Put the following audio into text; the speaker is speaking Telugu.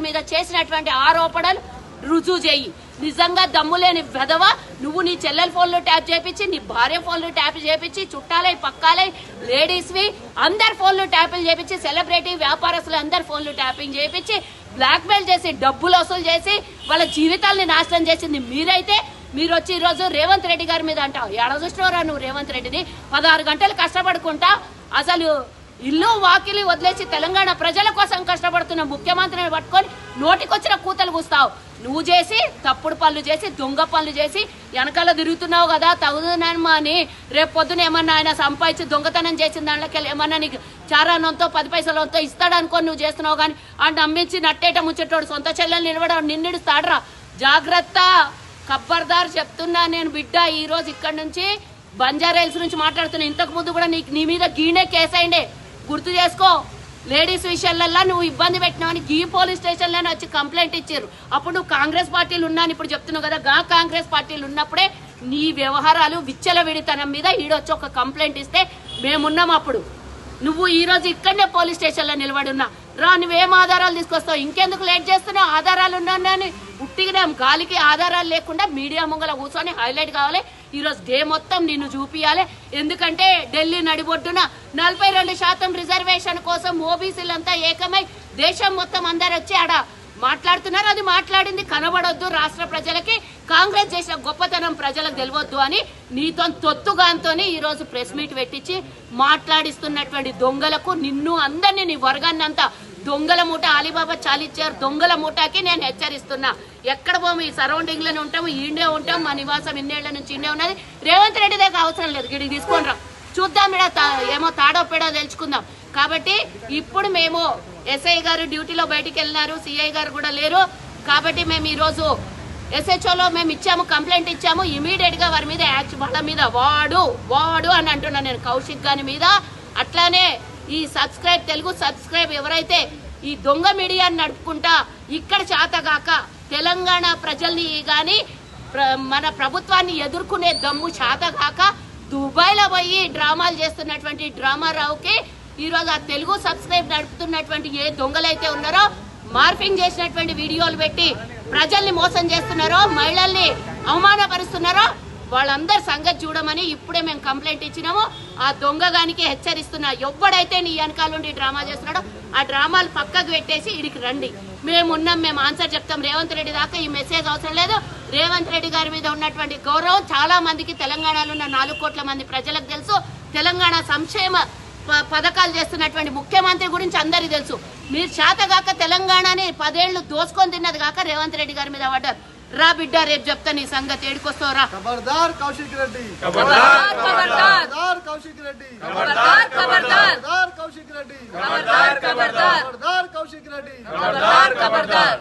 మీద చేసినటువంటి ఆరోపణలు రుజువు చేయి. నిజంగా దమ్ములేని వెధవ నువ్వు నీ చెల్లెల ఫోన్లో ట్యాప్ చేయించి, నీ భార్య ఫోన్లో ట్యాప్ చేయించి, చుట్టాలై పక్కాలై లేడీస్వి అందరి ఫోన్లు ట్యాపింగ్ చేయించి, సెలబ్రిటీ వ్యాపారస్తులు అందరి ఫోన్లు ట్యాపింగ్ చేయించి, బ్లాక్ మెయిల్ చేసి డబ్బులు వసూలు చేసి వాళ్ళ జీవితాలని నాశనం చేసింది మీరైతే, మీరు వచ్చి ఈరోజు రేవంత్ రెడ్డి గారి మీద అంటావు. ఎడ చూసినవరా నువ్వు రేవంత్ రెడ్డిని? 16 గంటలు కష్టపడుకుంటా అసలు ఇల్లు వాకిలి వదిలేసి తెలంగాణ ప్రజల కోసం కష్టపడుతున్న ముఖ్యమంత్రిని పట్టుకొని నోటికొచ్చిన కూతలు కూస్తావు. నువ్వు చేసి తప్పుడు పనులు చేసి దొంగ పనులు చేసి వెనకాల తిరుగుతున్నావు కదా, తగుదనమ్మా అని రేపు పొద్దున ఏమన్నా ఆయన సంపాదించి దొంగతనం చేసిన దాంట్లోకి ఏమన్నా నీకు చారానంతో 10 పైసలంతో ఇస్తాడనుకొని నువ్వు చేస్తున్నావు. కానీ ఆ నమ్మించి నట్టేట ముచ్చేటోడు సొంత చెల్లెలు నిలబడ నిన్నిడుస్తాడరా. జాగ్రత్త, ఖబర్దార్ చెప్తున్నా నేను బిడ్డ. ఈ రోజు ఇక్కడ నుంచి బంజారాహిల్స్ నుంచి మాట్లాడుతున్నా. ఇంతకు ముందు కూడా నీ మీద గీనే కేసు అయిండే, గుర్తు చేసుకో. లేడీస్ విషయాలల్లో నువ్వు ఇబ్బంది పెట్టినావని గీ పోలీస్ స్టేషన్లోనే వచ్చి కంప్లైంట్ ఇచ్చారు. అప్పుడు నువ్వు కాంగ్రెస్ పార్టీలు ఉన్నాను ఇప్పుడు చెప్తున్నావు కదా, కాంగ్రెస్ పార్టీలు ఉన్నప్పుడే నీ వ్యవహారాలు విచ్చలవిడితనం మీద ఈడొచ్చి ఒక కంప్లైంట్ ఇస్తే మేమున్నాం. అప్పుడు నువ్వు ఈ రోజు ఇక్కడనే పోలీస్ స్టేషన్లో నిలబడి ఉన్నా. రా, నువ్వేం ఆధారాలు తీసుకొస్తావు? ఇంకెందుకు లేట్ చేస్తున్నావు? ఆధారాలు ఉన్నాయని ఉట్టిగానే గాలికి ఆధారాలు లేకుండా మీడియా ముంగల కూర్చొని హైలైట్ కావాలి. ఈరోజు డే మొత్తం నిన్ను చూపియాలి. ఎందుకంటే ఢిల్లీ నడిబొడ్డున 42% రిజర్వేషన్ కోసం ఓబీసీలంతా ఏకమై దేశం మొత్తం అందరు వచ్చి ఆడ మాట్లాడుతున్నారు. అది మాట్లాడింది కనబడొద్దు రాష్ట్ర ప్రజలకి, కాంగ్రెస్ చేసిన గొప్పతనం ప్రజలకు తెలియవద్దు అని నీతో తొత్తుగాంతో ఈరోజు ప్రెస్ మీట్ పెట్టించి మాట్లాడిస్తున్నటువంటి దొంగలకు, నిన్ను అందరినీ నీ వర్గాన్నంతా దొంగల మూట అలీబాబా చాలిచ్చారు దొంగల మూటకి నేను హెచ్చరిస్తున్నా. ఎక్కడ పోము, ఈ సరౌండింగ్ లోనే ఉంటాము, ఈడే ఉంటాం. మా నివాసం ఇన్నేళ్ల నుంచి ఇన్నే ఉన్నది. రేవంత్ రెడ్డి దగ్గర అవసరం లేదు, గిడికి తీసుకొని రా, చూద్దాం ఏమో తాడో పేడో తెలుసుకుందాం. కాబట్టి ఇప్పుడు మేము ఎస్ఐ గారు డ్యూటీలో బయటికి వెళ్ళినారు, సిఐ గారు కూడా లేరు. కాబట్టి మేము ఈరోజు SHOలో మేము ఇచ్చాము, కంప్లైంట్ ఇచ్చాము. ఇమీడియట్ గా వారి మీద వాళ్ళ మీద వాడు అని అంటున్నా నేను, కౌశిక్ గారి మీద. అట్లానే ఈ తెలుగు సబ్స్క్రైబ్ ఎవరైతే ఈ దొంగ మీడియాని నడుపుకుంటా ఇక్కడ చేతగాక తెలంగాణ ప్రజల్ని గాని మన ప్రభుత్వాన్ని ఎదుర్కొనే దమ్ము చేతగాక దుబాయ్లో పోయి డ్రామాలు చేస్తున్నటువంటి డ్రామారావుకి ఈరోజు ఆ తెలుగు సబ్స్క్రైబ్ నడుపుతున్నటువంటి ఏ దొంగలైతే ఉన్నారో, మార్ఫింగ్ చేసినటువంటి వీడియోలు పెట్టి ప్రజల్ని మోసం చేస్తున్నారో, మహిళల్ని అవమానపరుస్తున్నారో వాళ్ళందరి సంగతి చూడమని ఇప్పుడే మేము కంప్లైంట్ ఇచ్చినాము. ఆ దొంగగానికి హెచ్చరిస్తున్నా, ఎవడైతే నీ వెనకాలండి డ్రామా చేస్తున్నాడో ఆ డ్రామాలు పక్కకు పెట్టేసి ఇడికి రండి. మేమున్నాం, మేము ఆన్సర్ చెప్తాం. రేవంత్ రెడ్డి దాకా ఈ మెసేజ్ అవసరం లేదు. రేవంత్ రెడ్డి గారి మీద ఉన్నటువంటి గౌరవం చాలా మందికి, తెలంగాణలో ఉన్న 4 కోట్ల మంది ప్రజలకు తెలుసు. తెలంగాణ సంక్షేమ పథకాలు చేస్తున్నటువంటి ముఖ్యమంత్రి గురించి అందరికీ తెలుసు. మీరు చేతగాక తెలంగాణని 10 ఏళ్లు దోసుకొని తిన్నది కాక రేవంత్ రెడ్డి గారి మీద పడ్డారు. రా బిడ్డ, రేపు చెప్తా నీ సంగతి. ఏడుకొస్తావురా. ఖబర్దార్ కౌశిక్ రెడ్డి, ఖబర్దార్ కౌశిక్ రెడ్డి, ఖబర్దార్ ఖబర్దార్ కౌశిక్ రెడ్డి, ఖబర్దార్ ఖబర్దార్ కౌశిక్ రెడ్డి, ఖబర్దార్.